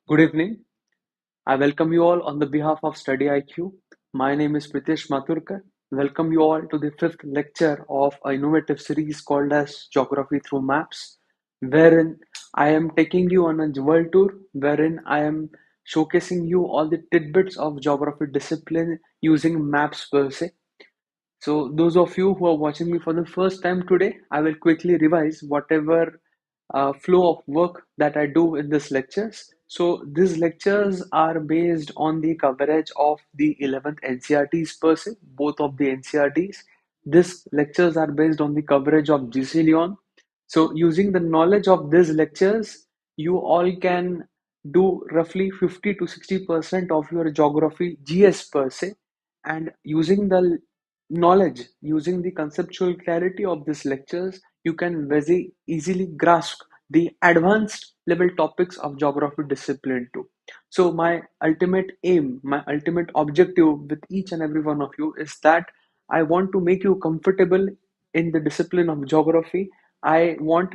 Good evening. I welcome you all on the behalf of StudyIQ. My name is Pritesh Maturkar. Welcome you all to the fifth lecture of a innovative series called as Geography Through Maps, wherein I am taking you on a world tour, wherein I am showcasing you all the tidbits of geography discipline using maps per se. So, those of you who are watching me for the first time today, I will quickly revise whatever flow of work that I do in these lectures. So, these lectures are based on the coverage of the 11th NCERTs per se, both of the NCERTs. These lectures are based on the coverage of GC Leon. So, using the knowledge of these lectures, you all can do roughly 50 to 60% of your geography GS per se, and using the knowledge, using the conceptual clarity of these lectures, you can very easily grasp the advanced level topics of geography discipline too. So my ultimate aim, my ultimate objective with each and every one of you is that I want to make you comfortable in the discipline of geography. I want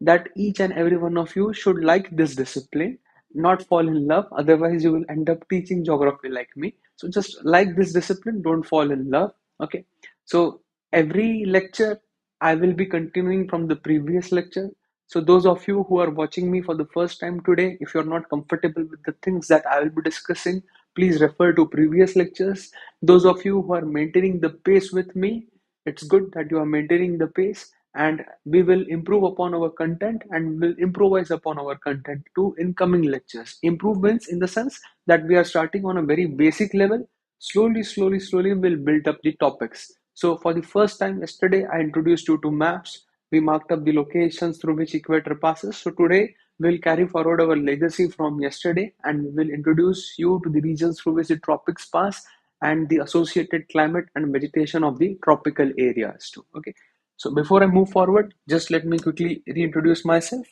that each and every one of you should like this discipline, not fall in love. Otherwise, you will end up teaching geography like me. So just like this discipline, don't fall in love. Okay. So every lecture, I will be continuing from the previous lecture. So those of you who are watching me for the first time today, if you're not comfortable with the things that I will be discussing, please refer to previous lectures. Those of you who are maintaining the pace with me, it's good that you are maintaining the pace, and we will improve upon our content and will improvise upon our content to incoming lectures. Improvements in the sense that we are starting on a very basic level. Slowly we'll build up the topics. So for the first time yesterday, I introduced you to maps. We marked up the locations through which equator passes. So today we'll carry forward our legacy from yesterday, and we'll introduce you to the regions through which the tropics pass and the associated climate and vegetation of the tropical areas too. Okay. So before I move forward, just let me quickly reintroduce myself.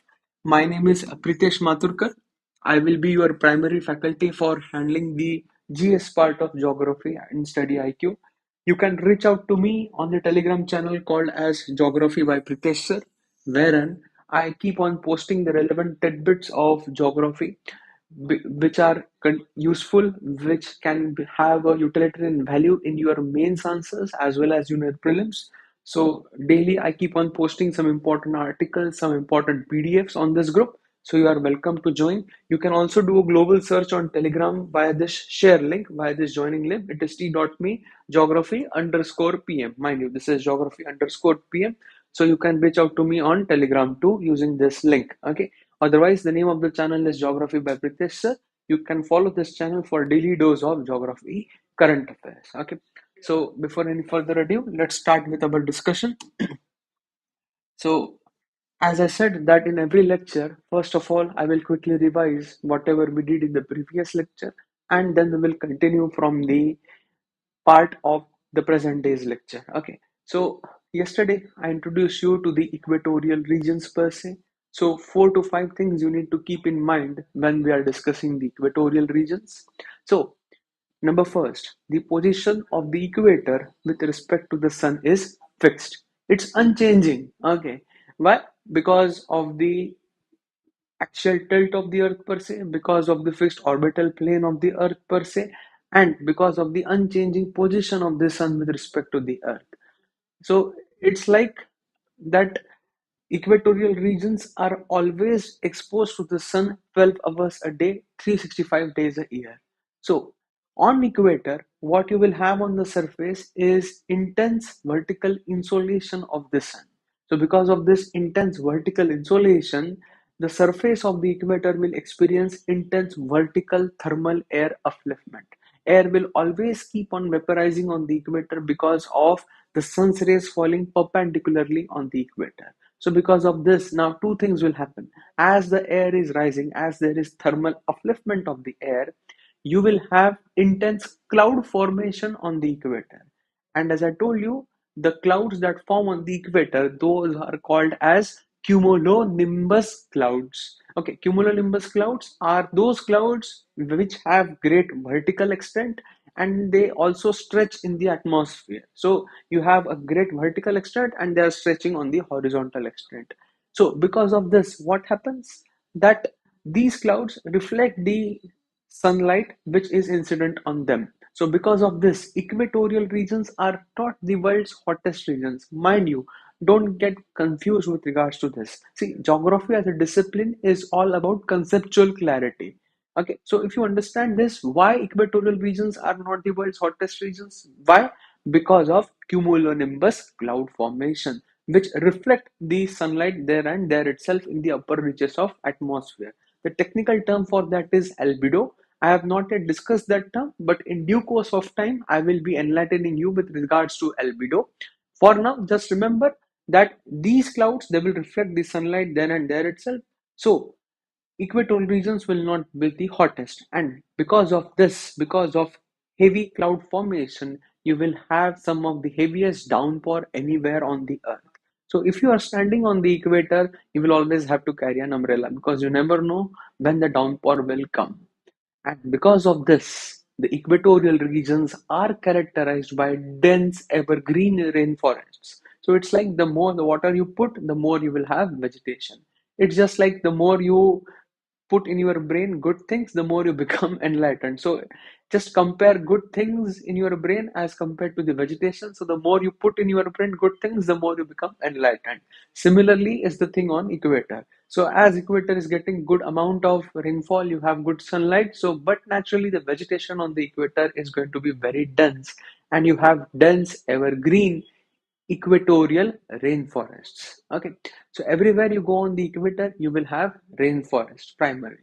My name is Pritesh Maturkar. I will be your primary faculty for handling the GS part of geography and study IQ. You can reach out to me on the Telegram channel called as Geography by Pritesh Sir, wherein I keep on posting the relevant tidbits of geography which are useful, which can have a utilitarian value in your mains answers as well as your prelims. So daily I keep on posting some important articles, some important PDFs on this group. So you are welcome to join. You can also do a global search on Telegram via this share link, via this joining link. It is t.me geography underscore PM. Mind you, this is geography underscore PM. So you can reach out to me on Telegram too using this link. Okay. Otherwise, the name of the channel is Geography by Pritesh Sir. You can follow this channel for daily dose of geography current affairs. Okay. So before any further ado, let's start with our discussion. So as I said that in every lecture, first of all, I will quickly revise whatever we did in the previous lecture, and then we will continue from the part of the present day's lecture. Okay. So yesterday I introduced you to the equatorial regions per se. So four to five things you need to keep in mind when we are discussing the equatorial regions. So number first, the position of the equator with respect to the sun is fixed. It's unchanging. Okay. Why? Because of the axial tilt of the earth per se, because of the fixed orbital plane of the earth per se, and because of the unchanging position of the sun with respect to the earth. So it's like that equatorial regions are always exposed to the sun 12 hours a day, 365 days a year. So on equator, what you will have on the surface is intense vertical insolation of the sun. So because of this intense vertical insolation, the surface of the equator will experience intense vertical thermal air upliftment. Air will always keep on vaporizing on the equator because of the sun's rays falling perpendicularly on the equator. So because of this, now two things will happen. As the air is rising, as there is thermal upliftment of the air, you will have intense cloud formation on the equator. And as I told you, the clouds that form on the equator, those are called as cumulonimbus clouds. Okay, cumulonimbus clouds are those clouds which have great vertical extent, and they also stretch in the atmosphere. So you have a great vertical extent and they are stretching on the horizontal extent. So because of this, what happens? That these clouds reflect the sunlight which is incident on them. So because of this, equatorial regions are not the world's hottest regions. Mind you, don't get confused with regards to this. See, geography as a discipline is all about conceptual clarity. Okay, so if you understand this, why equatorial regions are not the world's hottest regions? Why? Because of cumulonimbus cloud formation, which reflect the sunlight there and there itself in the upper reaches of atmosphere. The technical term for that is albedo. I have not yet discussed that term, but in due course of time, I will be enlightening you with regards to albedo. For now, just remember that these clouds, they will reflect the sunlight then and there itself. So equatorial regions will not be the hottest, and because of this, because of heavy cloud formation, you will have some of the heaviest downpour anywhere on the earth. So if you are standing on the equator, you will always have to carry an umbrella because you never know when the downpour will come. And because of this, the equatorial regions are characterized by dense evergreen rainforests. So it's like the more the water you put, the more you will have vegetation. It's just like the more you put in your brain good things, the more you become enlightened. So just compare good things in your brain as compared to the vegetation. So the more you put in your brain good things, the more you become enlightened. Similarly is the thing on equator. So as equator is getting good amount of rainfall, you have good sunlight. So but naturally the vegetation on the equator is going to be very dense, and you have dense evergreen equatorial rainforests. Okay, so everywhere you go on the equator, you will have rainforest primarily.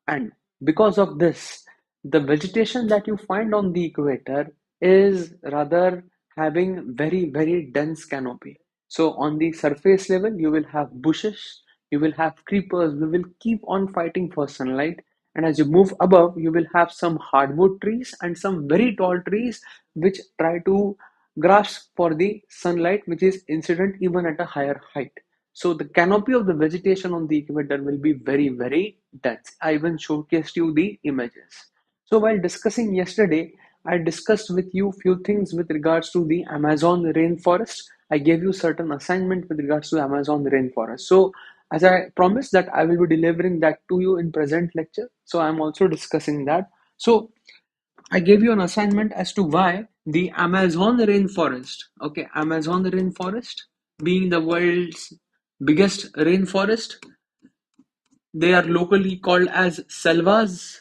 And because of this, the vegetation that you find on the equator is rather having very, very dense canopy. So on the surface level, you will have bushes, you will have creepers, we will keep on fighting for sunlight. And as you move above, you will have some hardwood trees and some very tall trees which try to grasp for the sunlight which is incident even at a higher height. So the canopy of the vegetation on the equator will be very, very dense. I even showcased you the images. So while discussing yesterday, I discussed with you few things with regards to the Amazon rainforest. I gave you certain assignment with regards to Amazon rainforest. So as I promised that I will be delivering that to you in present lecture. So I'm also discussing that. So I gave you an assignment as to why the Amazon rainforest, okay, Amazon rainforest being the world's biggest rainforest, they are locally called as selvas.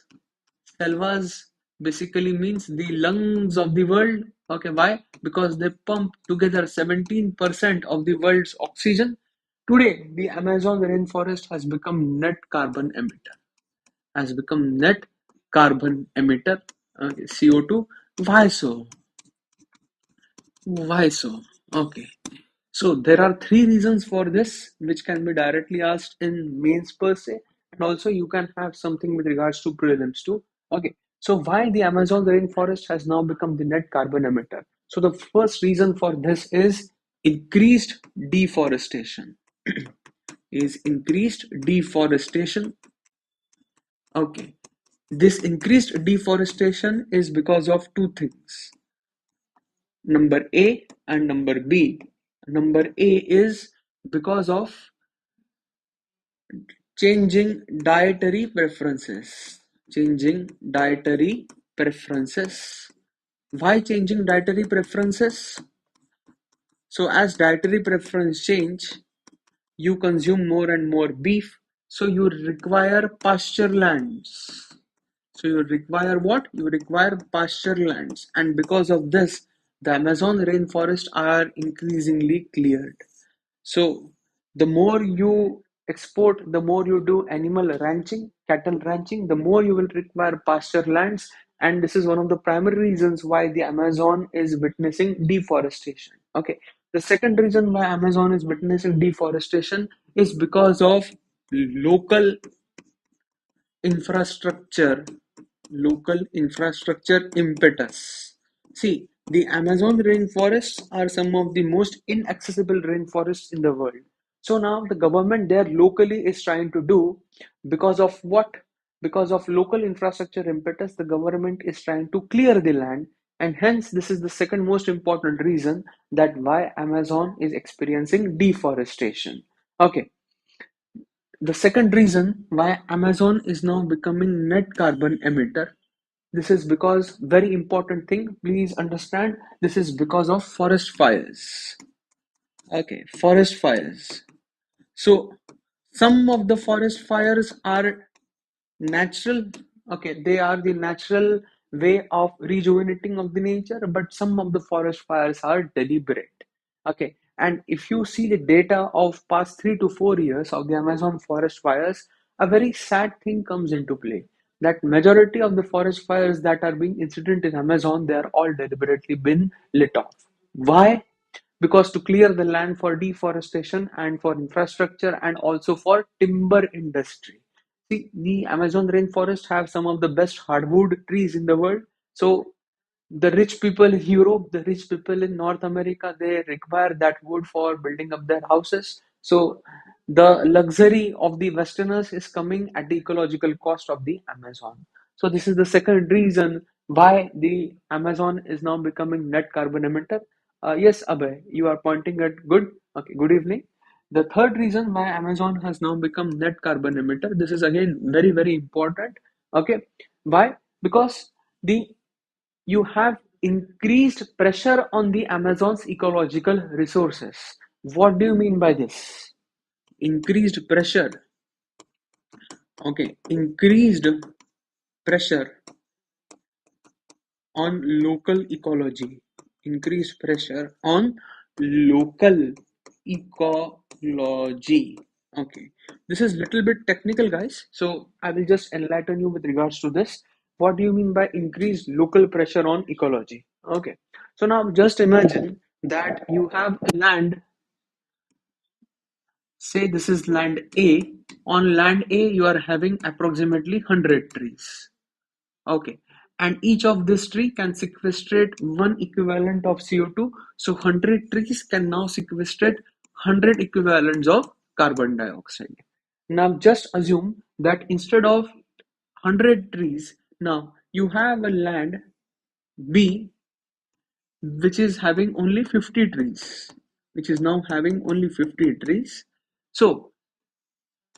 Selvas basically means the lungs of the world. Okay, why? Because they pump together 17% of the world's oxygen. Today, the Amazon rainforest has become net carbon emitter. Has become net carbon emitter. Okay, CO2. Why so? Why so? Okay. So there are three reasons for this, which can be directly asked in mains per se, and also you can have something with regards to prelims too. Okay. So why the Amazon rainforest has now become the net carbon emitter? So the first reason for this is increased deforestation. Is increased deforestation. Okay. This increased deforestation is because of two things. Number A and number B. Number A is because of changing dietary preferences. Changing dietary preferences. Why changing dietary preferences? So as dietary preference change, you consume more and more beef, so you require pasture lands. So you require what? You require pasture lands, and because of this, the Amazon rainforests are increasingly cleared. So the more you export, the more you do animal ranching, cattle ranching, the more you will require pasture lands. And this is one of the primary reasons why the Amazon is witnessing deforestation. Okay. The second reason why Amazon is witnessing deforestation is because of local infrastructure, local infrastructure impetus. See, the Amazon rainforests are some of the most inaccessible rainforests in the world. So now the government there locally is trying to do, because of what? Because of local infrastructure impetus, the government is trying to clear the land, and hence this is the second most important reason that why Amazon is experiencing deforestation. Okay, The second reason why Amazon is now becoming net carbon emitter, this is because, very important thing, please understand, this is because of forest fires. Okay, forest fires. So some of the forest fires are natural. Okay, they are the natural way of rejuvenating of the nature, but some of the forest fires are deliberate. Okay, and if you see the data of past 3 to 4 years of the Amazon forest fires, a very sad thing comes into play, that majority of the forest fires that are being incident in Amazon, they are all deliberately been lit off. Why? Because to clear the land for deforestation and for infrastructure and also for timber industry. See, the Amazon rainforest have some of the best hardwood trees in the world. So the rich people in Europe, the rich people in North America, they require that wood for building up their houses. So the luxury of the Westerners is coming at the ecological cost of the Amazon. So this is the second reason why the Amazon is now becoming net carbon emitter. Yes, Abhay, you are pointing at good. Okay, good evening. The third reason why Amazon has now become net carbon emitter, this is again very, very important. Okay, why? Because the you have increased pressure on the Amazon's ecological resources. What do you mean by this? Increased pressure. Okay, increased pressure on local ecology. Increased pressure on local ecology. Okay, this is little bit technical, guys. So I will just enlighten you with regards to this. What do you mean by increased local pressure on ecology? Okay, so now just imagine that you have land. Say this is land A. On land A, you are having approximately 100 trees. Okay. And each of this tree can sequestrate one equivalent of CO2. So 100 trees can now sequestrate 100 equivalents of carbon dioxide. Now just assume that instead of 100 trees, now you have a land B which is having only 50 trees, which is now having only 50 trees. So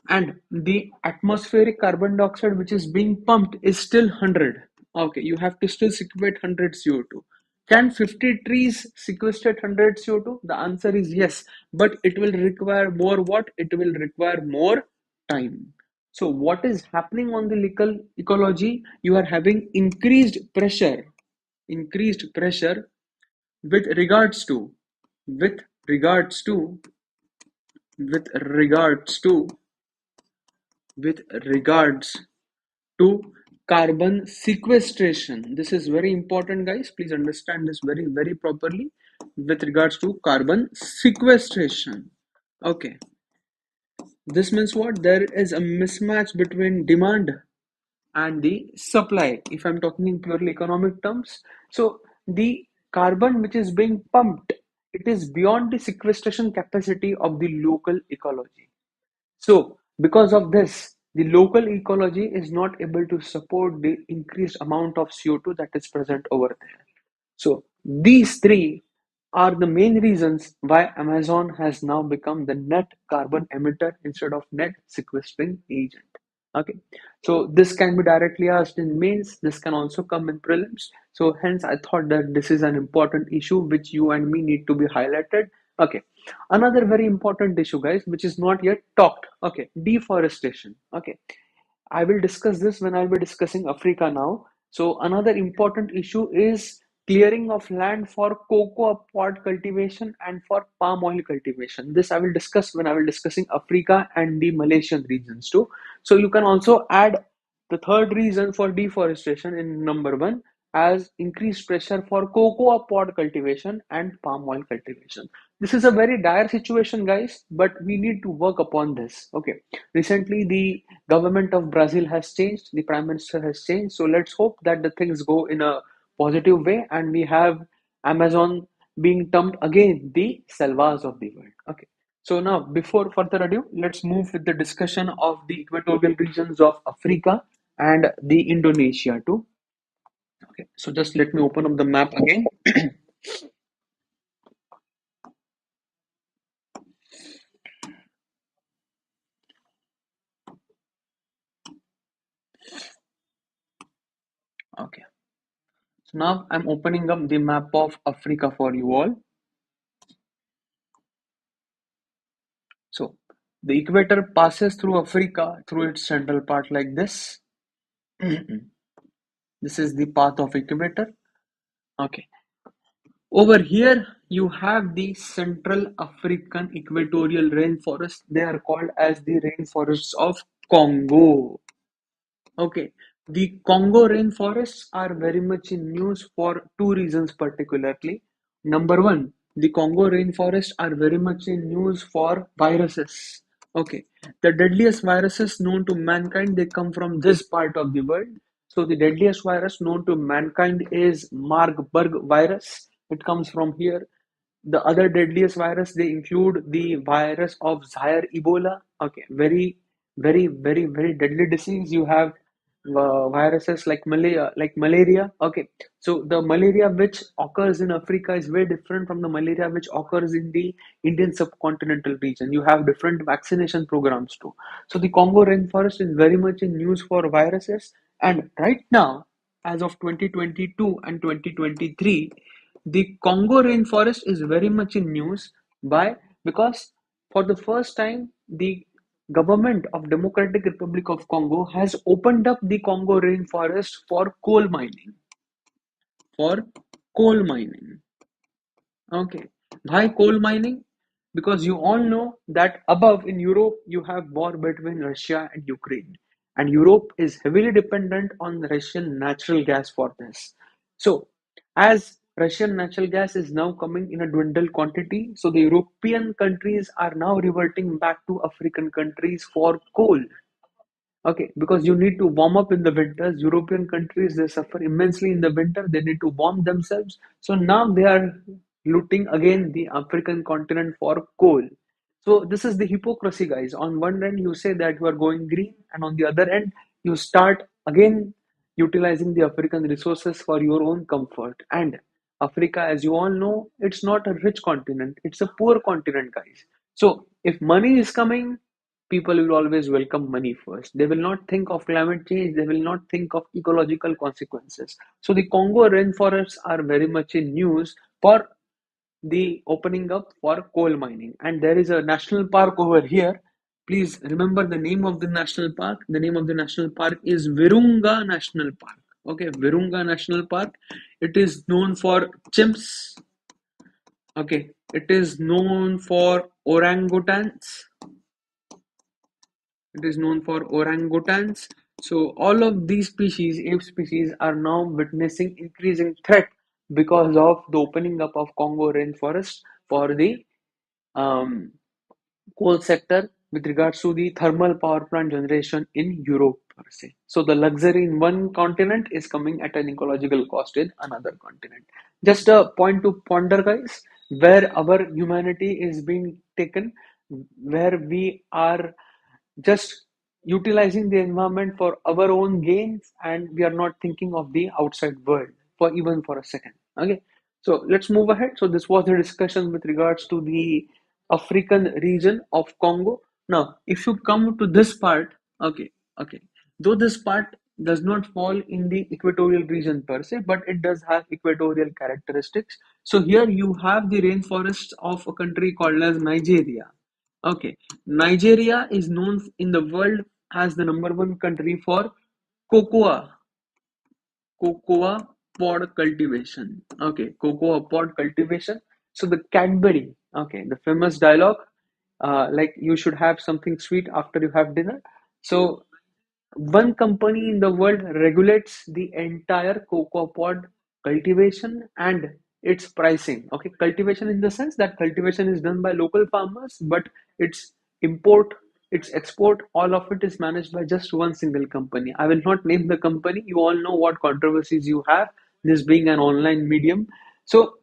and the atmospheric carbon dioxide which is being pumped is still 100. Okay, you have to still sequestrate 100 CO2. Can 50 trees sequestrate 100 CO2? The answer is yes, but it will require more what? It will require more time. So what is happening on the local ecology? You are having increased pressure with regards to, with regards to, with regards to, with regards to carbon sequestration. This is very important, guys. Please understand this very, very properly with regards to carbon sequestration. Okay, this means what? There is a mismatch between demand and the supply. If I'm talking in purely economic terms, so the carbon which is being pumped, it is beyond the sequestration capacity of the local ecology. So, because of this, the local ecology is not able to support the increased amount of CO2 that is present over there. So, these three are the main reasons why Amazon has now become the net carbon emitter instead of net sequestering agent. Okay, so this can be directly asked in mains, this can also come in prelims. So, hence, I thought that this is an important issue which you and me need to be highlighted. Okay, another very important issue, guys, which is not yet talked. Okay, deforestation. Okay, I will discuss this when I'll be discussing Africa now. So another important issue is clearing of land for cocoa pod cultivation and for palm oil cultivation. This I will discuss when I will discussing Africa and the Malaysian regions too. So you can also add the third reason for deforestation in number one as increased pressure for cocoa pod cultivation and palm oil cultivation. This is a very dire situation, guys, but we need to work upon this. Okay. Recently, the government of Brazil has changed, the prime minister has changed. So let's hope that the things go in a positive way and we have Amazon being termed again the selvas of the world. Okay. So now, before further ado, let's move with the discussion of the equatorial regions of Africa and the Indonesia too. Okay. So just let me open up the map again. Now I'm opening up the map of Africa for you all. So the equator passes through Africa through its central part like this. This is the path of equator. Okay. Over here you have the Central African equatorial rainforest. They are called as the rainforests of Congo. Okay, the Congo rainforests are very much in news for two reasons particularly. Number one, the Congo rainforests are very much in news for viruses. Okay, the deadliest viruses known to mankind, they come from this part of the world. So the deadliest virus known to mankind is Marburg virus. It comes from here. The other deadliest virus, they include the virus of Zaire Ebola. Okay, very deadly disease. You have viruses like malaria. Okay, so the malaria which occurs in Africa is very different from the malaria which occurs in the Indian subcontinental region. You have different vaccination programs too. So the Congo rainforest is very much in news for viruses. And right now, as of 2022 and 2023, the Congo rainforest is very much in news. Why? Because for the first time, the government of Democratic Republic of Congo has opened up the Congo rainforest for coal mining. For coal mining. Okay. Why coal mining? Because you all know that above in Europe you have war between Russia and Ukraine, and Europe is heavily dependent on Russian natural gas for this. So, as Russian natural gas is now coming in a dwindled quantity, so the European countries are now reverting back to African countries for coal. Okay, because you need to warm up in the winters. European countries, they suffer immensely in the winter. They need to warm themselves. So now they are looting again the African continent for coal. So this is the hypocrisy, guys. On one end, you say that you are going green, and on the other end, you start again utilizing the African resources for your own comfort. And Africa, as you all know, it's not a rich continent, it's a poor continent, guys. So if money is coming, people will always welcome money first. They will not think of climate change, they will not think of ecological consequences. So the Congo rainforests are very much in news for the opening up for coal mining. And there is a national park over here. Please remember the name of the national park. The name of the national park is Virunga National Park. Okay, Virunga National Park. It is known for chimps. Okay, it is known for orangutans. It is known for orangutans. So all of these species, ape species, are now witnessing increasing threat because of the opening up of Congo rainforest for the um, coal sector with regards to the thermal power plant generation in Europe per se. So the luxury in one continent is coming at an ecological cost in another continent. Just a point to ponder, guys, where our humanity is being taken, where we are just utilizing the environment for our own gains, and we are not thinking of the outside world for even for a second. Okay, so let's move ahead. So this was the discussion with regards to the African region of Congo. Now if you come to this part, okay, though this part does not fall in the equatorial region per se, but it does have equatorial characteristics. So here you have the rainforests of a country called as Nigeria. Okay, Nigeria is known in the world as the number one country for cocoa, cocoa pod cultivation. Okay, cocoa pod cultivation. So the Cadbury, okay, the famous dialogue, like you should have something sweet after you have dinner. So one company in the world regulates the entire cocoa pod cultivation and its pricing. Okay, cultivation in the sense that cultivation is done by local farmers, but its import, its export, all of it is managed by just one single company. I will not name the company. You all know what controversies you have, this being an online medium. So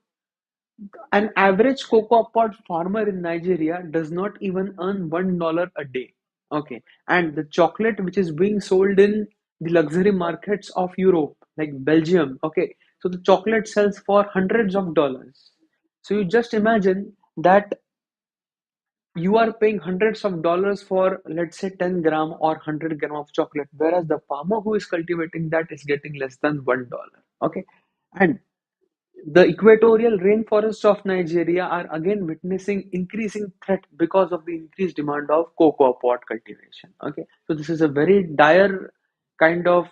an average cocoa pod farmer in Nigeria does not even earn $1 a day. Okay, and the chocolate which is being sold in the luxury markets of Europe, like Belgium, okay, so the chocolate sells for hundreds of dollars. So you just imagine that you are paying hundreds of dollars for, let's say, 10 gram or 100 gram of chocolate, whereas the farmer who is cultivating that is getting less than $1. Okay, And the equatorial rainforests of Nigeria are again witnessing increasing threat because of the increased demand of cocoa pod cultivation. Okay, so this is a very dire kind of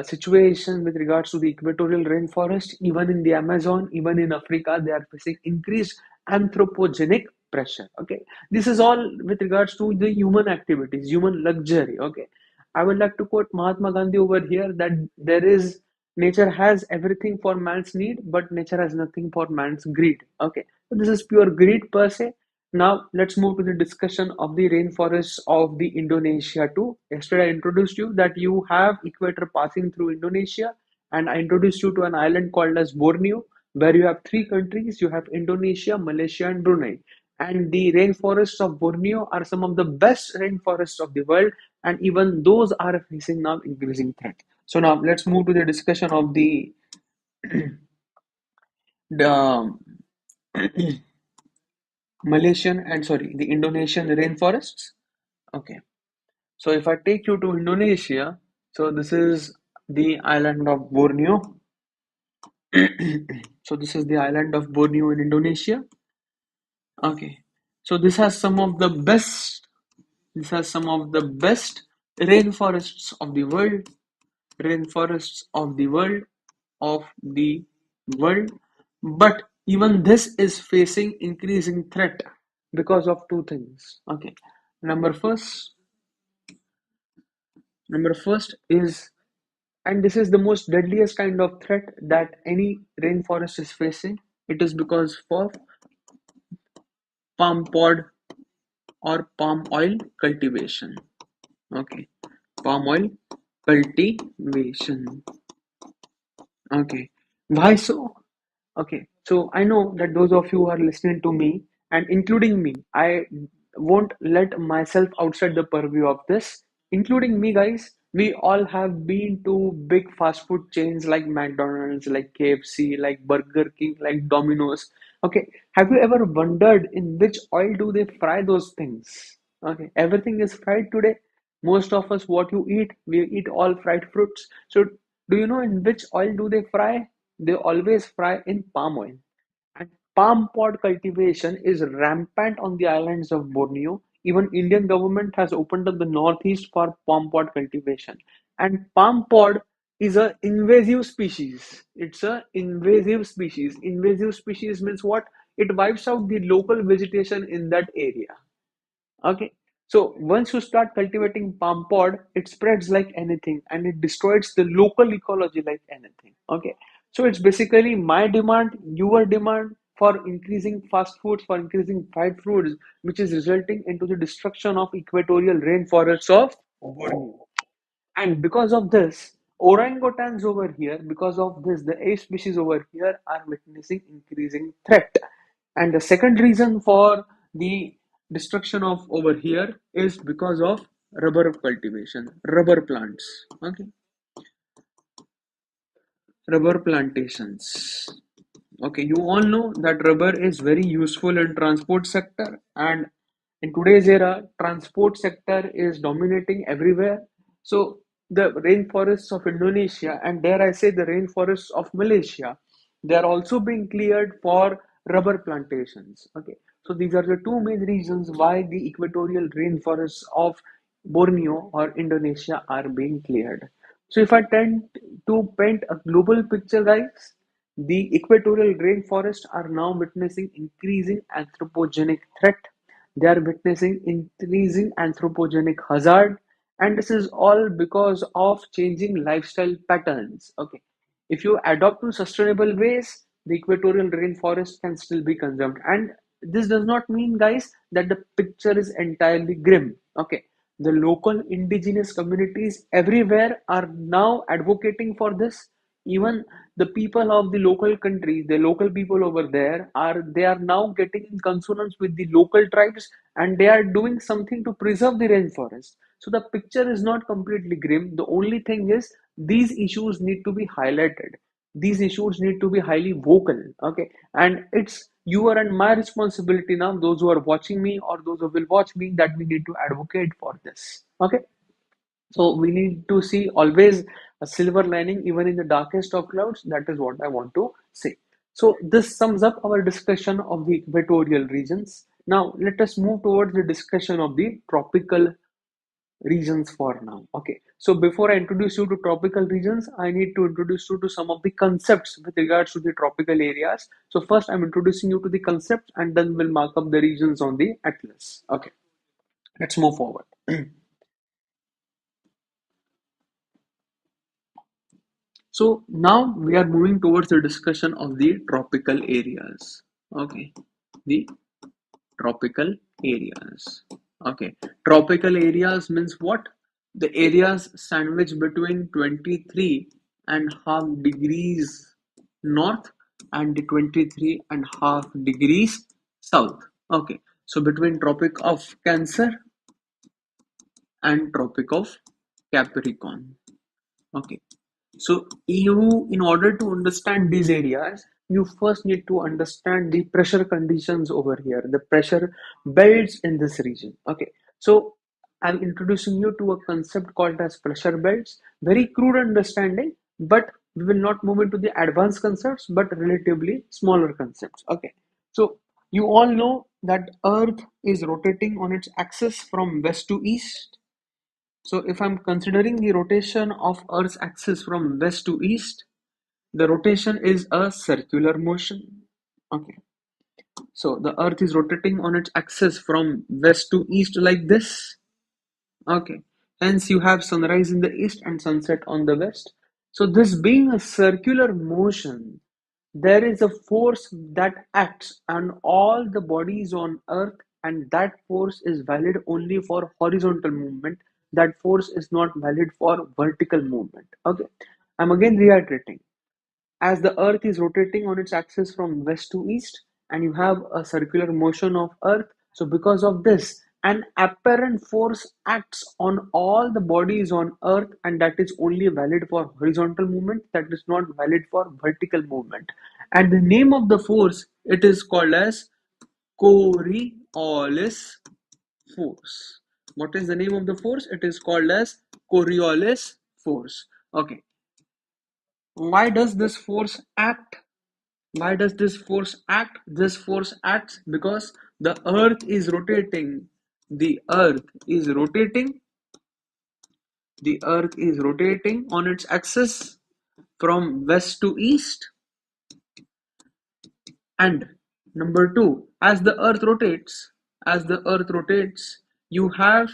situation with regards to the equatorial rainforest. Even in the Amazon, even in Africa, they are facing increased anthropogenic pressure. Okay, this is all with regards to the human activities, human luxury. Okay, I would like to quote Mahatma Gandhi over here that there is nature has everything for man's need, but nature has nothing for man's greed. Okay, so this is pure greed per se. Now let's move to the discussion of the rainforests of the Indonesia too. Yesterday I introduced you that you have equator passing through Indonesia, and I introduced you to an island called as Borneo, where you have three countries. You have Indonesia, Malaysia, and Brunei. And the rainforests of Borneo are some of the best rainforests of the world, and even those are facing now increasing threat. So now let's move to the discussion of the Malaysian and sorry, the Indonesian rainforests. Okay. So if I take you to Indonesia, so this is the island of Borneo. So this is the island of Borneo in Indonesia. Okay. So this has some of the best rainforests of the world, rainforests of the world. But even this is facing increasing threat because of two things. Okay. Number first, number first is, and this is the most deadliest kind of threat that any rainforest is facing. It is because of palm pod or palm oil cultivation. Okay, palm oil cultivation. Okay, why so? Okay, so I know that those of you who are listening to me, and including me, I won't let myself outside the purview of this, including me, guys. We all have been to big fast food chains like McDonald's, like KFC, like Burger King, like Domino's. Okay, have you ever wondered in which oil do they fry those things? Okay, everything is fried today. Most of us, what you eat, we eat all fried fruits. So, do you know in which oil do they fry? They always fry in palm oil. And palm pod cultivation is rampant on the islands of Borneo. Even Indian government has opened up the northeast for palm pod cultivation. And palm pod is a invasive species. It's a invasive species. Invasive species means what? It wipes out the local vegetation in that area. Okay. So once you start cultivating palm pod, it spreads like anything and it destroys the local ecology like anything. Okay. So it's basically my demand, your demand for increasing fast foods, for increasing fried foods, which is resulting into the destruction of equatorial rainforests of Borneo. And because of this, orangutans over here, because of this, the ape species over here are witnessing increasing threat. And the second reason for the destruction of over here is because of rubber cultivation, rubber plants. Okay, rubber plantations. Okay, you all know that rubber is very useful in transport sector, and in today's era, transport sector is dominating everywhere. So the rainforests of Indonesia and dare I say the rainforests of Malaysia, they are also being cleared for rubber plantations. Okay, so these are the two main reasons why the equatorial rainforests of Borneo or Indonesia are being cleared. So if I tend to paint a global picture, guys, the equatorial rainforests are now witnessing increasing anthropogenic threat. They are witnessing increasing anthropogenic hazard, and this is all because of changing lifestyle patterns. Okay, if you adopt to sustainable ways, the equatorial rainforest can still be conserved. And this does not mean, guys, that the picture is entirely grim. Okay, the local indigenous communities everywhere are now advocating for this. Even the people of the local country, the local people over there are now getting in consonance with the local tribes, and they are doing something to preserve the rainforest. So the picture is not completely grim. The only thing is these issues need to be highlighted. These issues need to be highly vocal. Okay, and it's your and my responsibility now, those who are watching me or those who will watch me, that we need to advocate for this. Okay. So we need to see always a silver lining even in the darkest of clouds. That is what I want to say. So this sums up our discussion of the equatorial regions. Now let us move towards the discussion of the tropical regions for now. Okay. So before I introduce you to tropical regions, I need to introduce you to some of the concepts with regards to the tropical areas. So first I'm introducing you to the concepts and then we'll mark up the regions on the atlas. Okay. Let's move forward. So now we are moving towards the discussion of the tropical areas. Okay, the tropical areas. Okay, tropical areas means what? The areas sandwiched between 23 and half degrees north and the 23 and half degrees south. Okay, so between Tropic of Cancer and Tropic of Capricorn. Okay, so in order to understand these areas, you first need to understand the pressure conditions over here, the pressure belts in this region. Okay, so I'm introducing you to a concept called as pressure belts. Very crude understanding, but we will not move into the advanced concepts, but relatively smaller concepts. Okay, so you all know that Earth is rotating on its axis from west to east. So if I'm considering the rotation of Earth's axis from west to east, the rotation is a circular motion. Okay. So the Earth is rotating on its axis from west to east like this. Okay. Hence you have sunrise in the east and sunset on the west. So this being a circular motion, there is a force that acts on all the bodies on earth, and that force is valid only for horizontal movement. That force is not valid for vertical movement. Okay, I'm again reiterating. As the earth is rotating on its axis from west to east, and you have a circular motion of earth, so because of this, an apparent force acts on all the bodies on earth, and that is only valid for horizontal movement, that is not valid for vertical movement. And the name of the force, it is called as Coriolis force. What is the name of the force? It is called as Coriolis force. Okay, why does this force act? Why does this force act? This force acts because the earth is rotating. The earth is rotating. The earth is rotating on its axis from west to east. And number two, as the earth rotates, you have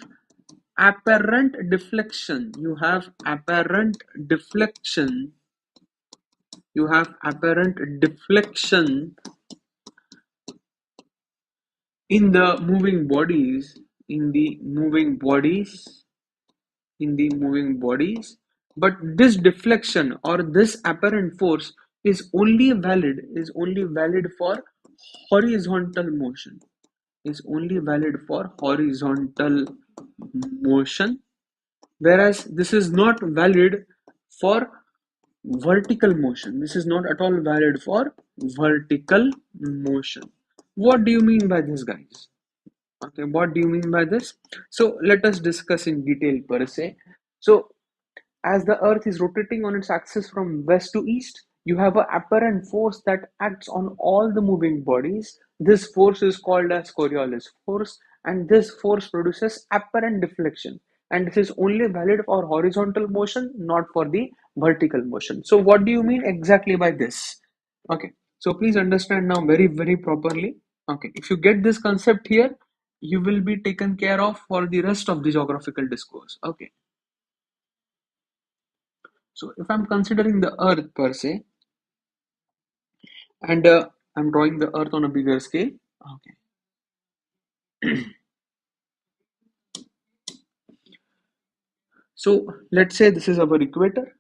apparent deflection. You have apparent deflection. You have apparent deflection in the moving bodies, in the moving bodies, in the moving bodies. But this deflection or this apparent force is only valid for horizontal motion. Is only valid for horizontal motion, whereas this is not valid for vertical motion. This is not at all valid for vertical motion. What do you mean by this, guys? Okay, what do you mean by this? So let us discuss in detail per se. So as the earth is rotating on its axis from west to east, you have an apparent force that acts on all the moving bodies. This force is called as Coriolis force, and this force produces apparent deflection. And this is only valid for horizontal motion, not for the vertical motion. So what do you mean exactly by this? Okay, so please understand now very, very properly. Okay, if you get this concept here, you will be taken care of for the rest of the geographical discourse. Okay, so if I'm considering the earth per se, and I'm drawing the earth on a bigger scale. Okay, so let's say this is our equator.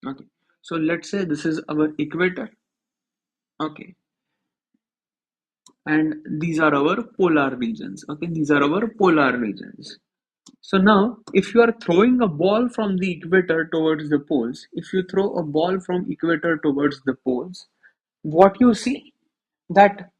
Okay, so let's say this is our equator. Okay, and these are our polar regions. Okay, these are our polar regions. So now, if you are throwing a ball from the equator towards the poles, if you throw a ball from equator towards the poles, what you see that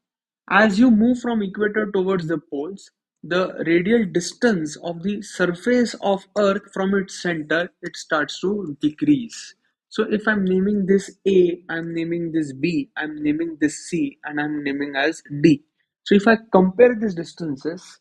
As you move from equator towards the poles, the radial distance of the surface of Earth from its center, it starts to decrease. So if I'm naming this A, I'm naming this B, I'm naming this C, and I'm naming as D. So if I compare these distances,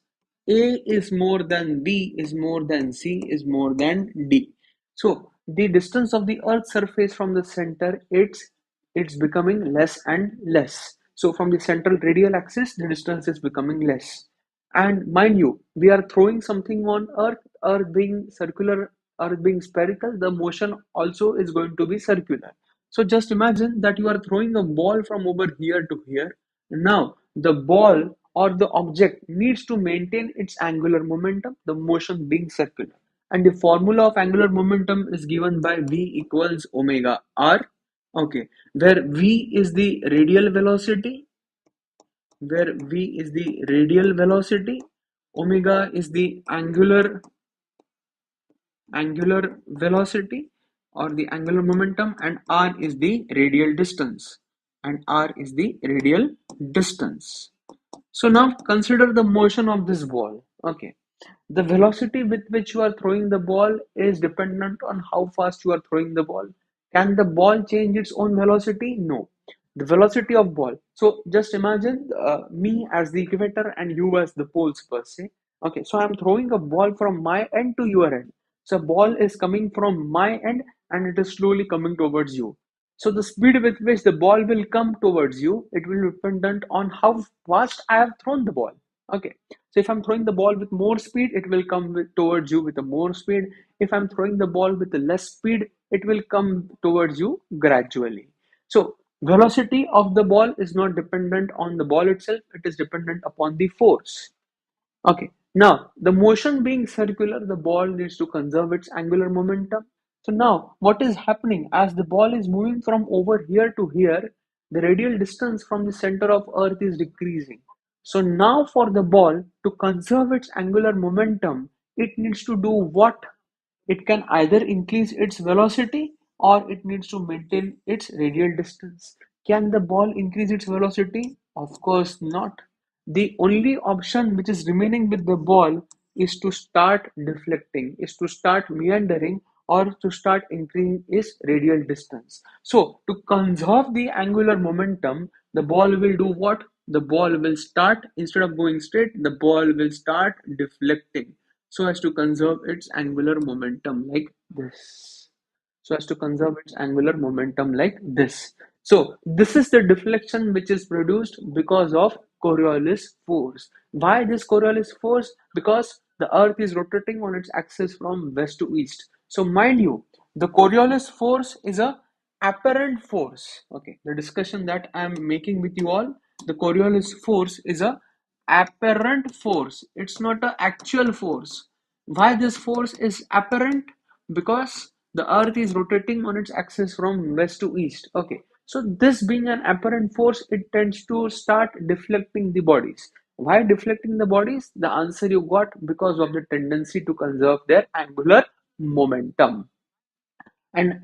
A is more than B is more than C is more than D. So the distance of the Earth's surface from the center, it's becoming less and less. So from the central radial axis, the distance is becoming less. And mind you, we are throwing something on Earth, Earth being circular, Earth being spherical, the motion also is going to be circular. So just imagine that you are throwing a ball from over here to here. Now, the ball or the object needs to maintain its angular momentum, the motion being circular. And the formula of angular momentum is given by V equals omega R. Okay, where V is the radial velocity, omega is the angular velocity or the angular momentum, and R is the radial distance. So now consider the motion of this ball. Okay. The velocity with which you are throwing the ball is dependent on how fast you are throwing the ball. Can the ball change its own velocity? No. The velocity of ball. So just imagine me as the equator and you as the poles per se. Okay, so I'm throwing a ball from my end to your end. So ball is coming from my end and it is slowly coming towards you. So the speed with which the ball will come towards you, it will dependent on how fast I have thrown the ball. Okay. So if I'm throwing the ball with more speed, it will come towards you with a more speed. If I'm throwing the ball with a less speed, it will come towards you gradually. So velocity of the ball is not dependent on the ball itself. It is dependent upon the force. Okay, now the motion being circular, the ball needs to conserve its angular momentum. So now what is happening as the ball is moving from over here to here, the radial distance from the center of Earth is decreasing. So now for the ball to conserve its angular momentum, it needs to do what? It can either increase its velocity or it needs to maintain its radial distance. Can the ball increase its velocity? Of course not. The only option which is remaining with the ball is to start deflecting, is to start meandering, or to start increasing its radial distance. So, to conserve the angular momentum, the ball will do what? The ball will start, instead of going straight, the ball will start deflecting so as to conserve its angular momentum like this. So as to conserve its angular momentum like this. So this is the deflection which is produced because of Coriolis force. Why this Coriolis force? Because the earth is rotating on its axis from west to east. So mind you, the Coriolis force is a apparent force. Okay, the discussion that I am making with you all, the Coriolis force is a apparent force. It's not an actual force. Why this force is apparent? Because the earth is rotating on its axis from west to east. Okay, so this being an apparent force, it tends to start deflecting the bodies. Why deflecting the bodies? The answer you got, because of the tendency to conserve their angular momentum. And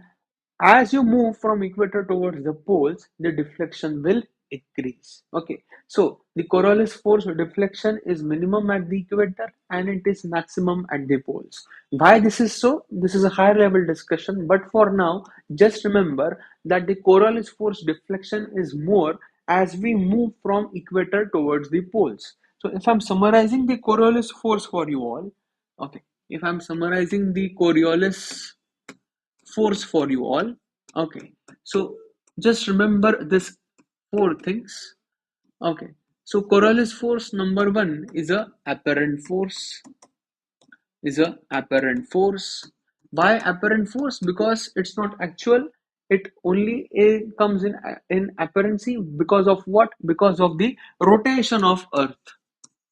as you move from equator towards the poles, the deflection will increase. Okay, so the Coriolis force of deflection is minimum at the equator and it is maximum at the poles. Why this is so? This is a higher level discussion, but for now, just remember that the Coriolis force deflection is more as we move from equator towards the poles. So if I'm summarizing the Coriolis force for you all, okay, if I'm summarizing the Coriolis force for you all. Okay, so just remember this four things. Okay, so Coriolis force number one is a apparent force. Why apparent force? Because it's not actual. It only comes in apparency because of what? Because of the rotation of Earth.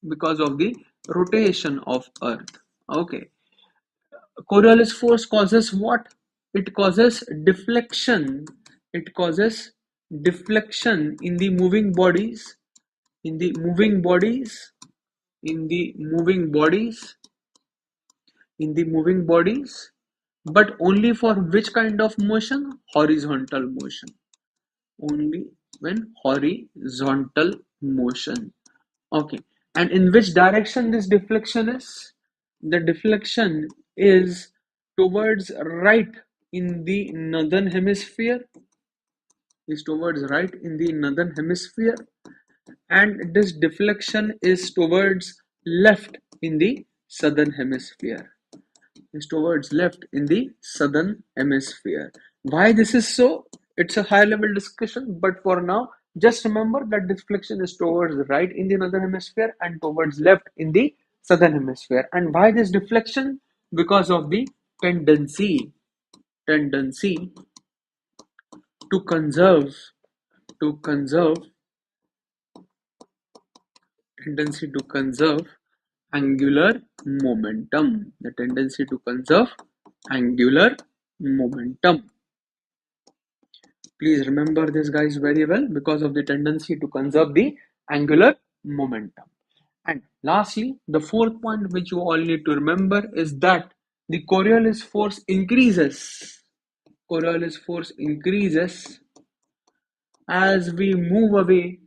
Because of the rotation of Earth. Okay, Coriolis force causes what? It causes deflection. It causes deflection in the moving bodies, in the moving bodies, in the moving bodies, in the moving bodies, but only for which kind of motion? Horizontal motion. Only in horizontal motion. Okay, and in which direction this deflection is? The deflection is towards right in the northern hemisphere, is towards right in the northern hemisphere, and this deflection is towards left in the southern hemisphere, is towards left in the southern hemisphere. Why this is so? It's a high level discussion, but for now, just remember that deflection is towards right in the northern hemisphere and towards left in the southern hemisphere. And why this deflection? Because of the tendency to conserve, tendency to conserve angular momentum. The tendency to conserve angular momentum. Please remember this, guys, very well, because of the tendency to conserve the angular momentum. And lastly, the fourth point which you all need to remember is that the Coriolis force increases. Coriolis force increases as we move away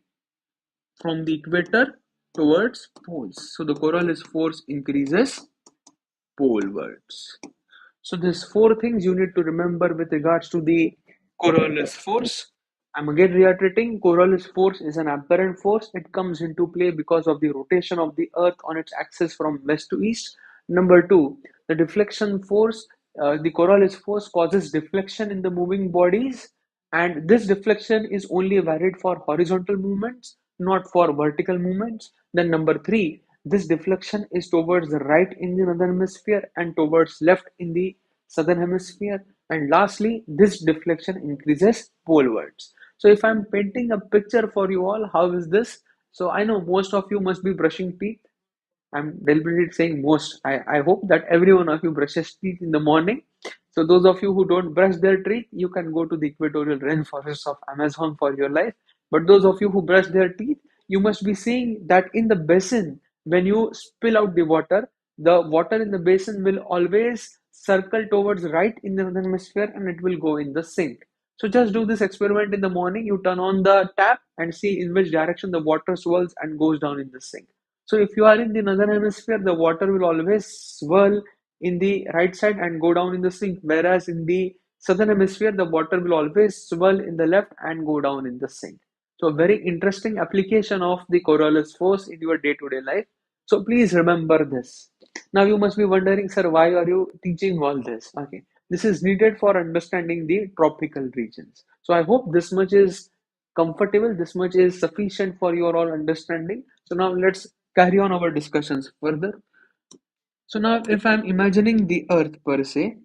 from the equator towards poles. So the Coriolis force increases polewards. So there's four things you need to remember with regards to the Coriolis force. I'm again reiterating, Coriolis force is an apparent force. It comes into play because of the rotation of the earth on its axis from west to east. Number two, the deflection force, the Coriolis force causes deflection in the moving bodies, and this deflection is only valid for horizontal movements, not for vertical movements. Then number three, this deflection is towards the right in the northern hemisphere and towards left in the southern hemisphere. And lastly, this deflection increases polewards. So if I'm painting a picture for you all, how is this? So I know most of you must be brushing teeth. I'm deliberately saying most. I hope that every one of you brushes teeth in the morning. So those of you who don't brush their teeth, you can go to the equatorial rainforests of Amazon for your life. But those of you who brush their teeth, you must be seeing that in the basin, when you spill out the water in the basin will always circle towards right in the northern hemisphere and it will go in the sink. So just do this experiment in the morning. You turn on the tap and see in which direction the water swirls and goes down in the sink. So if you are in the northern hemisphere, the water will always swirl in the right side and go down in the sink, whereas in the southern hemisphere, the water will always swirl in the left and go down in the sink. So a very interesting application of the Coriolis force in your day-to-day life. So please remember this. Now you must be wondering, sir, why are you teaching all this? Okay, this is needed for understanding the tropical regions. So I hope this much is comfortable, this much is sufficient for your all understanding. So now let's carry on our discussions further. So now if I'm imagining the earth per se,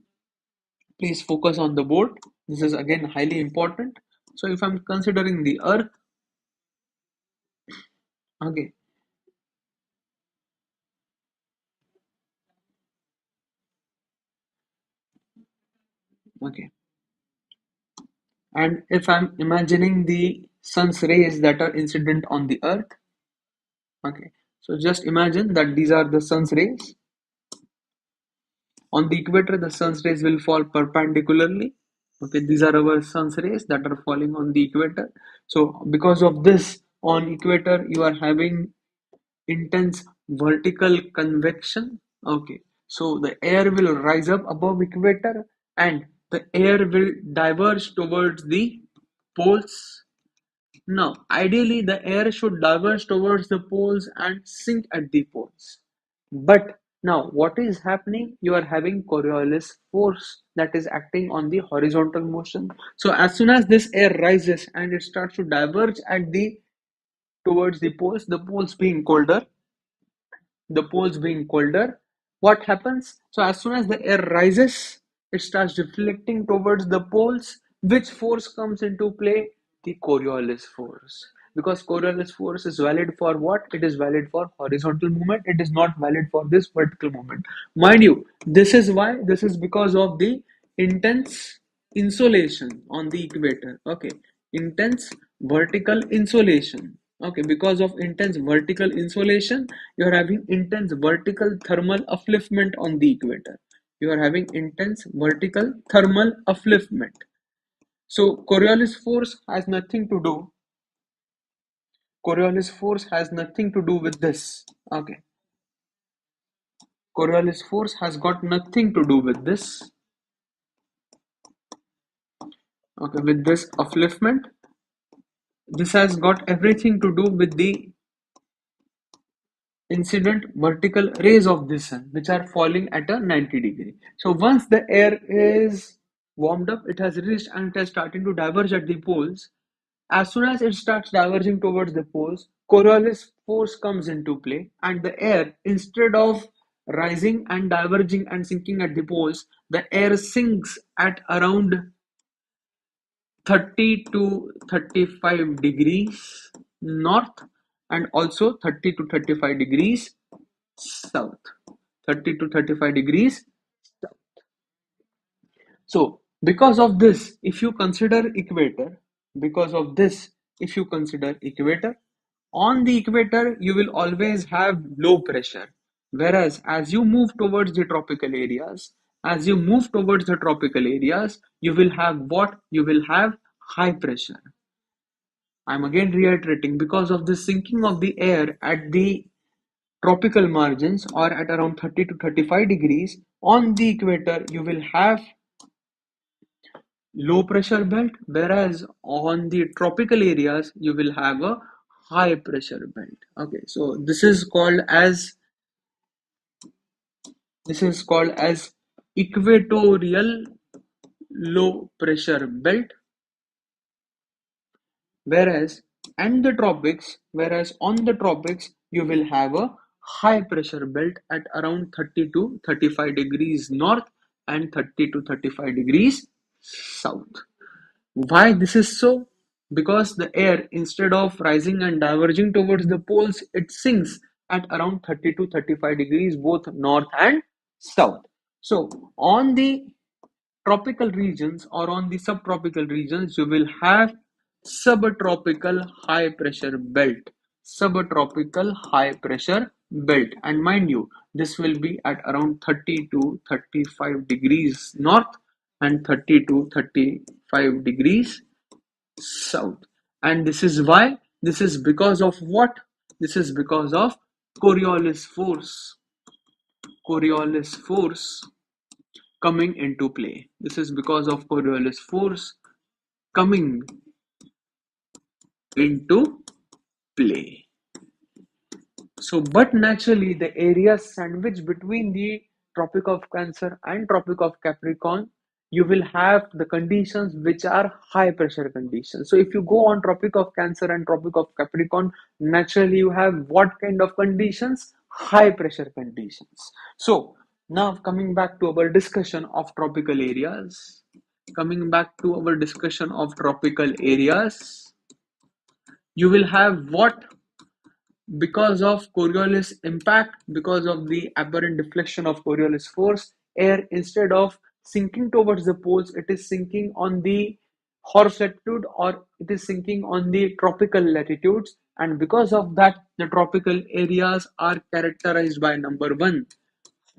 please focus on the board. This is again highly important. So if I'm considering the earth, okay, okay. And if I'm imagining the sun's rays that are incident on the earth, okay. So just imagine that these are the sun's rays. On the equator, the sun's rays will fall perpendicularly. Okay, these are our sun's rays that are falling on the equator. So because of this, on equator, you are having intense vertical convection. Okay, so the air will rise up above equator and the air will diverge towards the poles. Now, ideally, the air should diverge towards the poles and sink at the poles. But now, what is happening? You are having Coriolis force that is acting on the horizontal motion. So, as soon as this air rises and it starts to diverge at the towards the poles being colder, what happens? So as soon as the air rises, it starts deflecting towards the poles. Which force comes into play? The Coriolis force. Because Coriolis force is valid for what? It is valid for horizontal movement. It is not valid for this vertical movement. Mind you, this is why. This is because of the intense insolation on the equator. Okay, intense vertical insolation. Okay, because of intense vertical insolation, you are having intense vertical thermal upliftment on the equator. You are having intense vertical thermal upliftment. So Coriolis force has nothing to do. Coriolis force has nothing to do with this. Okay. Coriolis force has got nothing to do with this. Okay, with this upliftment. This has got everything to do with the incident vertical rays of the sun, which are falling at a 90 degree. So once the air is warmed up, it has reached and it has started to diverge at the poles. As soon as it starts diverging towards the poles, Coriolis force comes into play, and the air, instead of rising and diverging and sinking at the poles, the air sinks at around 30 to 35 degrees north and also 30 to 35 degrees south. 30 to 35 degrees south. So, because of this, if you consider equator, because of this, if you consider equator, on the equator, you will always have low pressure. Whereas, as you move towards the tropical areas, you will have what? You will have high pressure. I'm again reiterating, because of the sinking of the air at the tropical margins or at around 30 to 35 degrees, on the equator you will have low pressure belt, whereas on the tropical areas you will have a high pressure belt. Okay, so this is called as equatorial low pressure belt. Whereas on the tropics you will have a high pressure belt at around 30 to 35 degrees north and 30 to 35 degrees south. Why this is so? Because the air, instead of rising and diverging towards the poles, it sinks at around 30 to 35 degrees both north and south. So on the tropical regions or on the subtropical regions, you will have subtropical high pressure belt. Subtropical high pressure belt. And mind you, this will be at around 30 to 35 degrees north and 30 to 35 degrees south. And this is why? This is because of what? This is because of Coriolis force. Coriolis force coming into play. This is because of Coriolis force coming into play. So, but naturally, the areas sandwiched between the Tropic of Cancer and Tropic of Capricorn, you will have the conditions which are high pressure conditions. So, if you go on Tropic of Cancer and Tropic of Capricorn, naturally you have what kind of conditions? High pressure conditions. So, now coming back to our discussion of tropical areas, you will have what? Because of Coriolis impact, because of the apparent deflection of Coriolis force, air, instead of sinking towards the poles, it is sinking on the horse latitude or it is sinking on the tropical latitudes. And because of that, the tropical areas are characterized by number one,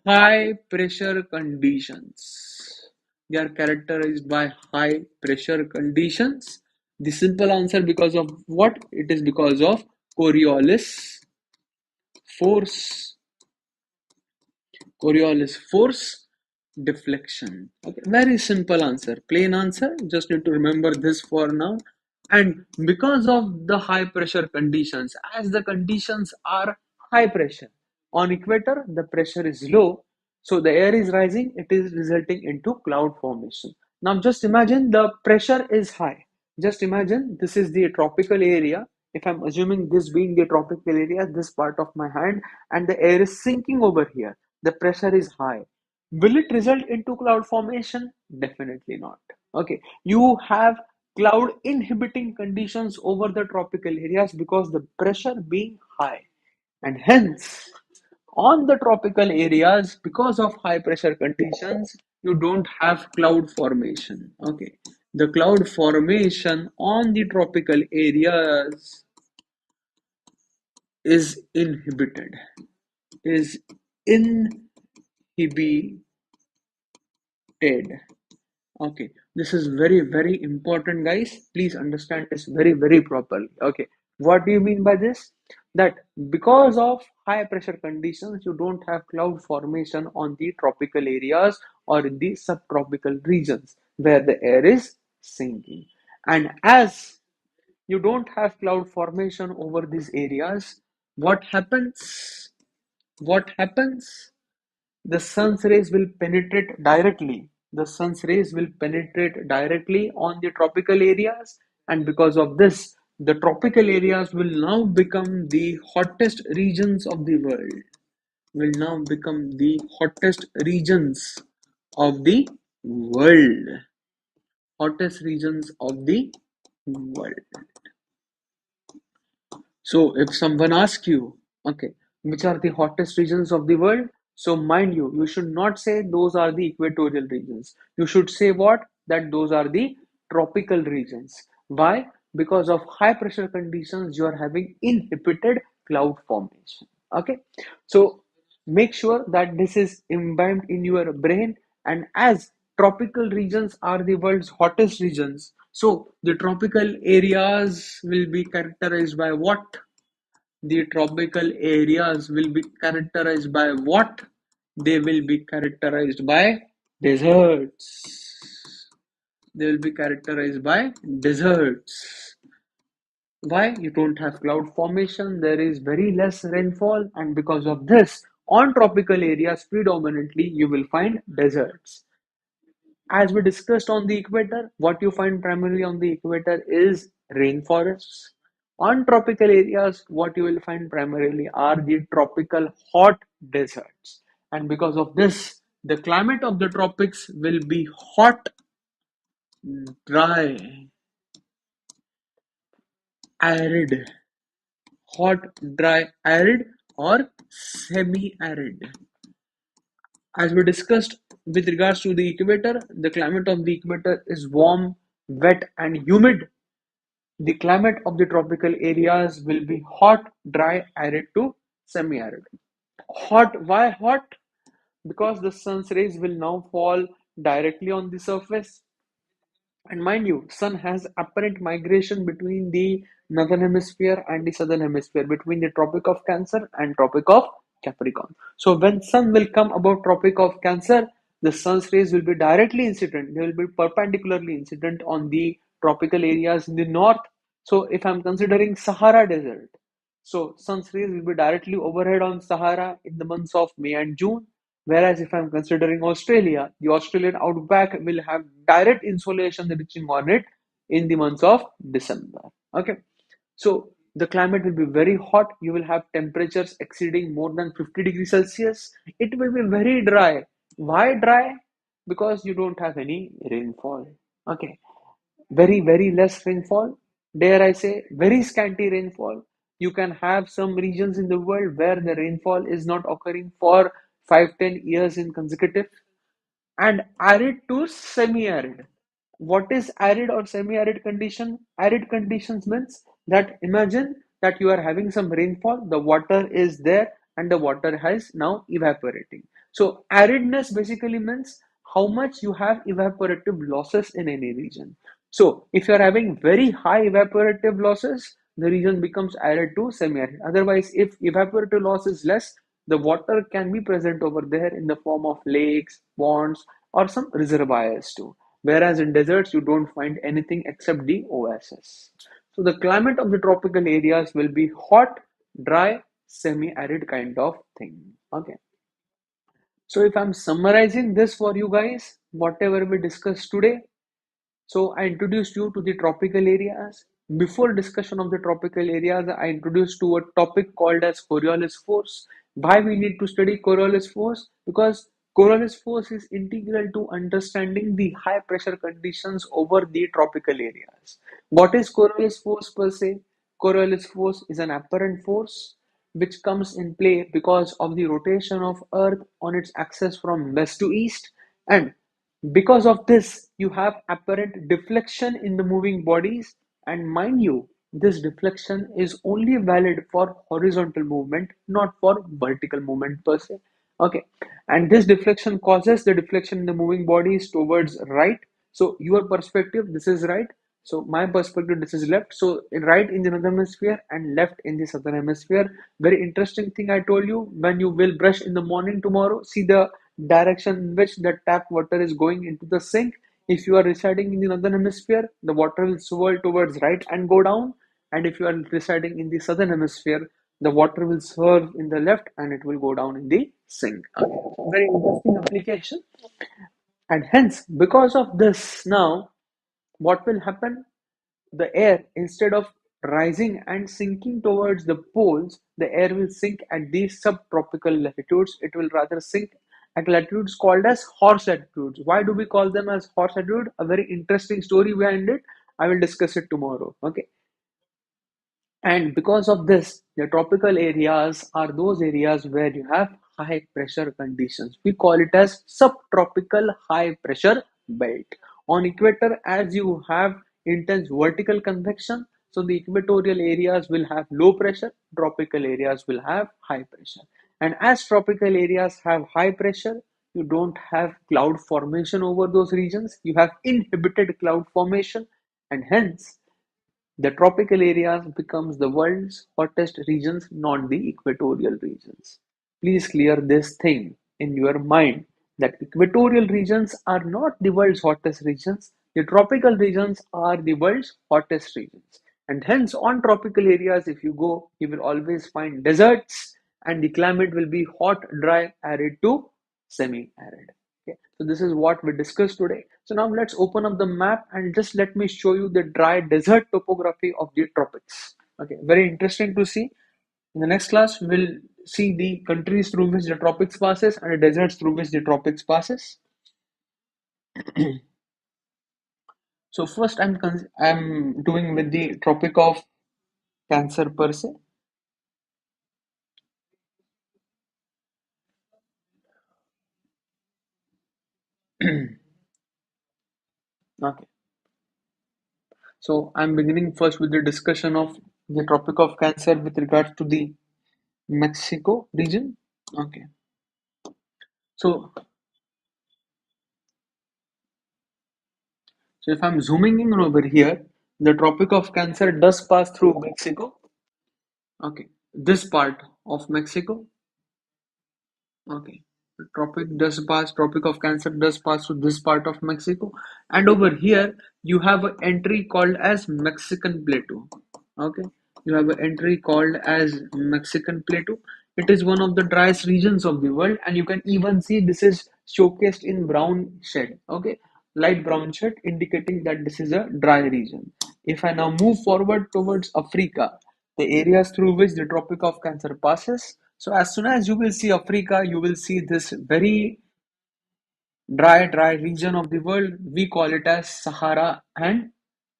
high pressure conditions. They are characterized by high pressure conditions. The simple answer, because of what? It is because of Coriolis force. Coriolis force deflection. Okay, very simple answer, plain answer. Just need to remember this for now. And because of the high pressure conditions, as the conditions are high pressure, on equator the pressure is low, so the air is rising, it is resulting into cloud formation. Now just imagine the pressure is high. Just imagine this is the tropical area. If I'm assuming this being the tropical area, this part of my hand, and the air is sinking over here, the pressure is high. Will it result into cloud formation? Definitely not. Okay, you have cloud inhibiting conditions over the tropical areas because the pressure being high, and hence on the tropical areas, because of high pressure conditions, you don't have cloud formation. Okay, the cloud formation on the tropical areas is inhibited, is inhibited. Okay, this is very, very important, guys. Please understand this very, very properly. Okay, What do you mean by this? That because of high pressure conditions, you don't have cloud formation on the tropical areas or in the subtropical regions where the air is sinking. And as you don't have cloud formation over these areas, what happens? What happens? The sun's rays will penetrate directly. The sun's rays will penetrate directly on the tropical areas, and because of this, the tropical areas will now become the hottest regions of the world. Will now become the hottest regions of the world. Hottest regions of the world. So if someone asks you, okay, which are the hottest regions of the world? So mind you, you should not say those are the equatorial regions. You should say what? That those are the tropical regions. Why? Because of high pressure conditions, you are having inhibited cloud formation. Okay. So make sure that this is imbibed in your brain, and as tropical regions are the world's hottest regions, so the tropical areas will be characterized by what? The tropical areas will be characterized by what? They will be characterized by deserts. They will be characterized by deserts. Why? You don't have cloud formation, there is very less rainfall, and because of this, on tropical areas predominantly you will find deserts. As we discussed on the equator, what you find primarily on the equator is rainforests. On tropical areas, what you will find primarily are the tropical hot deserts. And because of this, the climate of the tropics will be hot, dry, arid, hot, dry, arid, or semi arid. As we discussed with regards to the equator, the climate of the equator is warm, wet, and humid. The climate of the tropical areas will be hot, dry, arid to semi-arid. Hot, why hot? Because the sun's rays will now fall directly on the surface. And mind you, sun has apparent migration between the northern hemisphere and the southern hemisphere, between the Tropic of Cancer and Tropic of Capricorn. So when sun will come above Tropic of Cancer, the sun's rays will be directly incident. They will be perpendicularly incident on the tropical areas in the north. So if I'm considering Sahara Desert, so sun's rays will be directly overhead on Sahara in the months of May and June. Whereas if I'm considering Australia, the Australian outback will have direct insolation reaching on it in the months of December. Okay, so the climate will be very hot. You will have temperatures exceeding more than 50 degrees Celsius. It will be very dry. Why dry? Because you don't have any rainfall. Okay, very less rainfall. Dare I say, very scanty rainfall. You can have some regions in the world where the rainfall is not occurring for 5-10 years in consecutive. And arid to semi-arid. What is arid or semi-arid condition? Arid conditions means that imagine that you are having some rainfall, the water is there and the water has now evaporating. So aridness basically means how much you have evaporative losses in any region. So if you are having very high evaporative losses, the region becomes arid to semi-arid. Otherwise, if evaporative loss is less, the water can be present over there in the form of lakes, ponds, or some reservoirs too. Whereas in deserts, you don't find anything except the oasis. So the climate of the tropical areas will be hot, dry, semi-arid kind of thing. Okay. So if I'm summarizing this for you guys, whatever we discussed today, so I introduced you to the tropical areas. Before discussion of the tropical areas, I introduced to a topic called as Coriolis force. Why we need to study Coriolis force? Because Coriolis force is integral to understanding the high pressure conditions over the tropical areas. What is Coriolis force per se? Coriolis force is an apparent force which comes in play because of the rotation of Earth on its axis from west to east, and because of this, you have apparent deflection in the moving bodies, and mind you, this deflection is only valid for horizontal movement, not for vertical movement per se. Okay, and this deflection causes the deflection in the moving bodies towards right. So, your perspective, this is right. So my perspective, this is left. So right in the northern hemisphere and left in the southern hemisphere. Very interesting thing I told you. When you will brush in the morning tomorrow, see the direction in which the tap water is going into the sink. If you are residing in the northern hemisphere, the water will swirl towards right and go down. And if you are residing in the southern hemisphere, the water will swirl in the left and it will go down in the sink. Okay. Very interesting application. And hence, because of this, now what will happen? The air, instead of rising and sinking towards the poles, the air will sink at these subtropical latitudes. It will rather sink at latitudes called as horse latitudes. Why do we call them as horse latitude? A very interesting story behind it. I will discuss it tomorrow. Okay. And because of this, the tropical areas are those areas where you have high pressure conditions. We call it as subtropical high pressure belt. On equator, as you have intense vertical convection, so the equatorial areas will have low pressure, tropical areas will have high pressure. And as tropical areas have high pressure, you don't have cloud formation over those regions. You have inhibited cloud formation, and hence the tropical areas becomes the world's hottest regions, not the equatorial regions. Please clear this thing in your mind that equatorial regions are not the world's hottest regions. The tropical regions are the world's hottest regions. And hence, on tropical areas, if you go, you will always find deserts and the climate will be hot, dry, arid to semi-arid. Okay, so this is what we discussed today. So now let's open up the map and just let me show you the dry desert topography of the tropics. Okay, very interesting to see. In the next class, we'll see the countries through which the tropics passes and the deserts through which the tropics passes. So first, I'm doing with the Tropic of Cancer per se. Okay, so I'm beginning first with the discussion of the Tropic of Cancer with regards to the Mexico region. Okay, so so if I'm zooming in over here, the Tropic of Cancer does pass through Mexico. Okay, this part of Mexico. Okay, the Tropic of Cancer does pass through this part of Mexico, and over here you have an entry called as Mexican Plateau. Okay, you have an entry called as Mexican Plateau. It is one of the driest regions of the world, and you can even see this is showcased in brown shade. Okay, light brown shade indicating that this is a dry region. If I now move forward towards Africa, the areas through which the Tropic of Cancer passes. So as soon as you will see Africa, you will see this very dry region of the world. We call it as Sahara and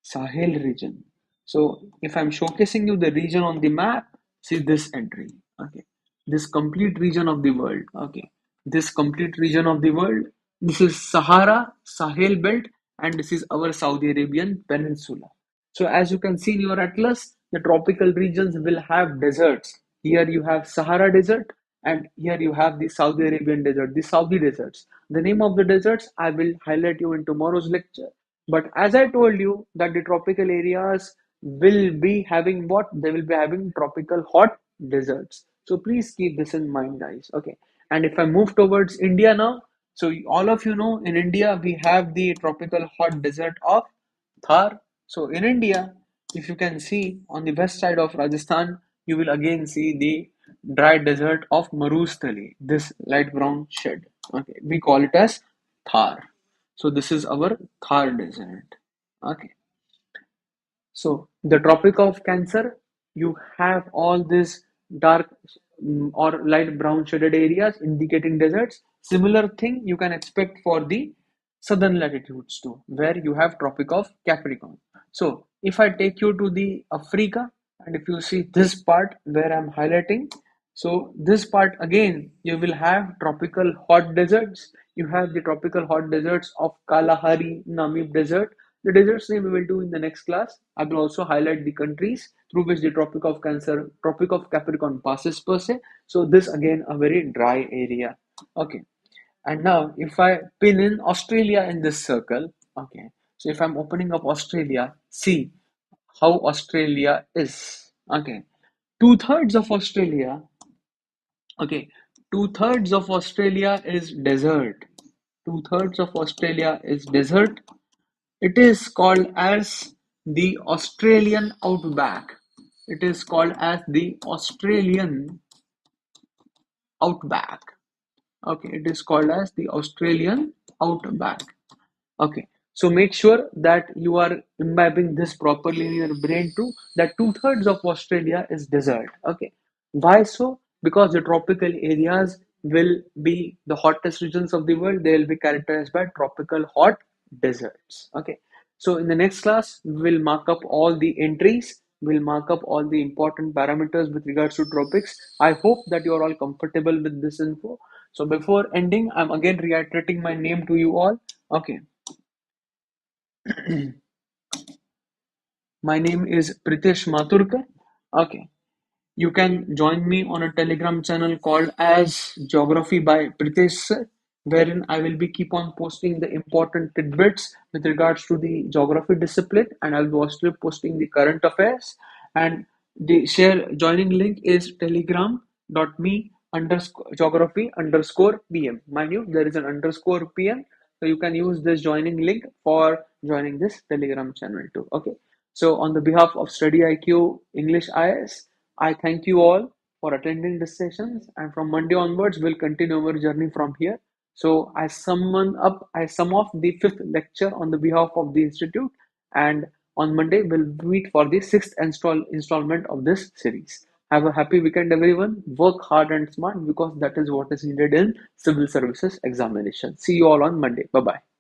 Sahel region. So if I'm showcasing you the region on the map, see this entry. Okay, this complete region of the world. Okay, this complete region of the world. This is Sahara, Sahel belt, and this is our Saudi Arabian peninsula. So as you can see in your atlas, the tropical regions will have deserts. Here you have Sahara desert, and here you have the Saudi Arabian desert, the Saudi deserts. The name of the deserts I will highlight you in tomorrow's lecture. But as I told you that the tropical areas will be having what? They will be having tropical hot deserts. So please keep this in mind, guys. Okay. And if I move towards India now, so all of you know in India we have the tropical hot desert of Thar. So in India, if you can see on the west side of Rajasthan, you will again see the dry desert of Marustali, this light brown shade. Okay, we call it as Thar. So this is our Thar desert. Okay. So the Tropic of Cancer, you have all these dark or light brown shaded areas indicating deserts. Similar thing you can expect for the southern latitudes too, where you have Tropic of Capricorn. So if I take you to the Africa, and if you see this part where I'm highlighting, so this part again, you will have tropical hot deserts. You have the tropical hot deserts of Kalahari Namib Desert. The deserts name we will do in the next class. I will also highlight the countries through which the Tropic of Cancer, Tropic of Capricorn passes per se. So this again a very dry area. Okay. And now if I pin in Australia in this circle, okay. So if I'm opening up Australia, see how Australia is. Okay. Two-thirds of Australia, okay, two-thirds of Australia is desert. Two-thirds of Australia is desert. It is called as the Australian outback. It is called as the Australian outback. Okay, it is called as the Australian outback. Okay, so make sure that you are imbibing this properly in your brain too, that two-thirds of Australia is desert. Okay, why so? Because the tropical areas will be the hottest regions of the world. They will be characterized by tropical hot deserts. Okay, so in the next class, we'll mark up all the entries. We'll mark up all the important parameters with regards to tropics. I hope that you are all comfortable with this info. So before ending, I'm again reiterating my name to you all. Okay, my name is Pritesh Maturkar. Okay. You can join me on a Telegram channel called as Geography by Pritesh Sir, wherein I will be keep on posting the important tidbits with regards to the geography discipline, and I'll be also posting the current affairs. And the share joining link is telegram.me underscore geography underscore PM. Mind you, there is an underscore PM, so you can use this joining link for joining this Telegram channel too. Okay. So on the behalf of Study IQ English IAS, I thank you all for attending this sessions, and from Monday onwards, we'll continue our journey from here. So I sum up the fifth lecture on the behalf of the institute, and on Monday we'll meet for the sixth installment of this series. Have a happy weekend, everyone. Work hard and smart because that is what is needed in civil services examination. See you all on Monday. Bye bye.